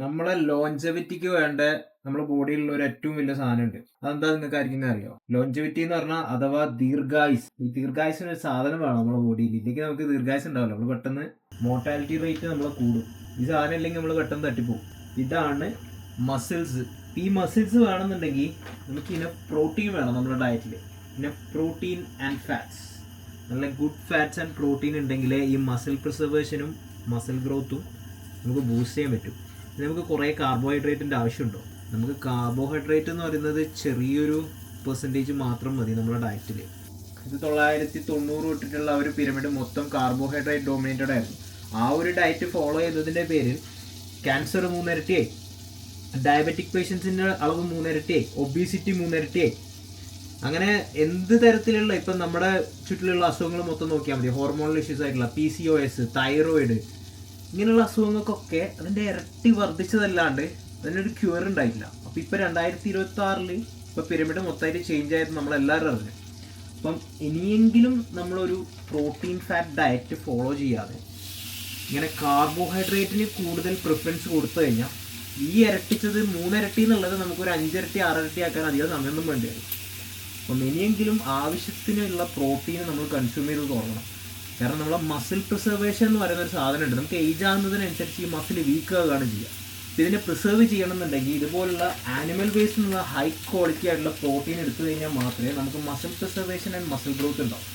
നമ്മളെ ലോഞ്ചെവിറ്റിക്ക് വേണ്ട നമ്മുടെ ബോഡിയിലുള്ള ഒരു ഏറ്റവും വലിയ സാധനമുണ്ട്. അതെന്താ നിങ്ങൾക്ക് ആർക്കെങ്കിലും അറിയോ? ലോഞ്ചെവിറ്റി എന്ന് പറഞ്ഞാൽ അഥവാ ദീർഘായുസ്. ഈ ദീർഘായുസിന് ഒരു സാധനം വേണം നമ്മുടെ ബോഡിയിൽ. ഇല്ലെങ്കിൽ നമുക്ക് ദീർഘായുസ് ഉണ്ടാവില്ല. നമ്മൾ പെട്ടെന്ന് മോർട്ടാലിറ്റി റേറ്റ് നമ്മളെ കൂടും. ഈ സാധനം ഇല്ലെങ്കിൽ നമ്മൾ പെട്ടെന്ന് തട്ടിപ്പോകും. ഇതാണ് മസിൽസ്. ഈ മസിൽസ് വേണമെന്നുണ്ടെങ്കിൽ നമുക്ക് ഇനഫ് പ്രോട്ടീൻ വേണം നമ്മുടെ ഡയറ്റിൽ. Enough protein and fats. നല്ല ഗുഡ് ഫാറ്റ്സ് ആൻഡ് പ്രോട്ടീൻ ഉണ്ടെങ്കിലേ ഈ മസിൽ പ്രിസർവേഷനും മസിൽ ഗ്രോത്തും നമുക്ക് ബൂസ്റ്റ് ചെയ്യാൻ പറ്റും. നമുക്ക് കുറേ കാർബോഹൈഡ്രേറ്റിൻ്റെ ആവശ്യമുണ്ടോ? നമുക്ക് കാർബോഹൈഡ്രേറ്റ് എന്ന് പറയുന്നത് ചെറിയൊരു പെർസെൻറ്റേജ് മാത്രം മതി നമ്മുടെ ഡയറ്റിൽ. 1990 തൊട്ടിട്ടുള്ള ഒരു പിരമിഡ് മൊത്തം കാർബോഹൈഡ്രേറ്റ് ഡോമിനേറ്റഡ് ആയിരുന്നു. ആ ഒരു ഡയറ്റ് ഫോളോ ചെയ്തതിൻ്റെ പേരിൽ ക്യാൻസർ 3 ഇരട്ടിയായി, ഡയബറ്റിക് പേഷ്യൻസിൻ്റെ അളവ് 3 ഇരട്ടിയായി, ഒബീസിറ്റി 3 ഇരട്ടിയായി. അങ്ങനെ എന്ത് തരത്തിലുള്ള ഇപ്പം നമ്മുടെ ചുറ്റിലുള്ള അസുഖങ്ങൾ മൊത്തം നോക്കിയാൽ മതി. ഹോർമോണൽ ഇഷ്യൂസ് ആയിട്ടുള്ള PCOS, തൈറോയിഡ്, ഇങ്ങനെയുള്ള അസുഖങ്ങൾക്കൊക്കെ അതിൻ്റെ ഇരട്ടി വർദ്ധിച്ചതല്ലാണ്ട് അതിനൊരു ക്യൂർ ഉണ്ടായിട്ടില്ല. അപ്പോൾ ഇപ്പോൾ 2026 ഇപ്പോൾ പിരമിഡ് മൊത്തമായിട്ട് ചേഞ്ച് ആയത് നമ്മളെല്ലാവരും അറിഞ്ഞു. അപ്പം ഇനിയെങ്കിലും നമ്മളൊരു പ്രോട്ടീൻ ഫാറ്റ് ഡയറ്റ് ഫോളോ ചെയ്യാതെ ഇങ്ങനെ കാർബോഹൈഡ്രേറ്റിന് കൂടുതൽ പ്രിഫറൻസ് കൊടുത്തു കഴിഞ്ഞാൽ ഈ ഇരട്ടിച്ചത് 3 ഇരട്ടി എന്നുള്ളത് നമുക്കൊരു 5 ഇരട്ടി 6 ഇരട്ടി ആക്കാൻ അധികം സമയമൊന്നും വേണ്ടി വരും. അപ്പം ഇനിയെങ്കിലും ആവശ്യത്തിനുള്ള പ്രോട്ടീൻ നമ്മൾ കൺസ്യൂം ചെയ്ത് തുടങ്ങണം. കാരണം നമ്മളെ മസിൽ പ്രിസർവേഷൻ എന്ന് പറയുന്ന ഒരു സാധനമുണ്ട്. നമുക്ക് ഏജ് ആകുന്നതിനനുസരിച്ച് ഈ മസിൽ വീക്ക് ആവുകയാണ് ചെയ്യുക. ഇതിനെ പ്രിസർവ് ചെയ്യണമെന്നുണ്ടെങ്കിൽ ഇതുപോലുള്ള ആനിമൽ വേസ്റ്റ് എന്നുള്ള ഹൈ ക്വാളിറ്റി ആയിട്ടുള്ള പ്രോട്ടീൻ എടുത്തു കഴിഞ്ഞാൽ മാത്രമേ നമുക്ക് muscle preservation and muscle growth ഉണ്ടാവും.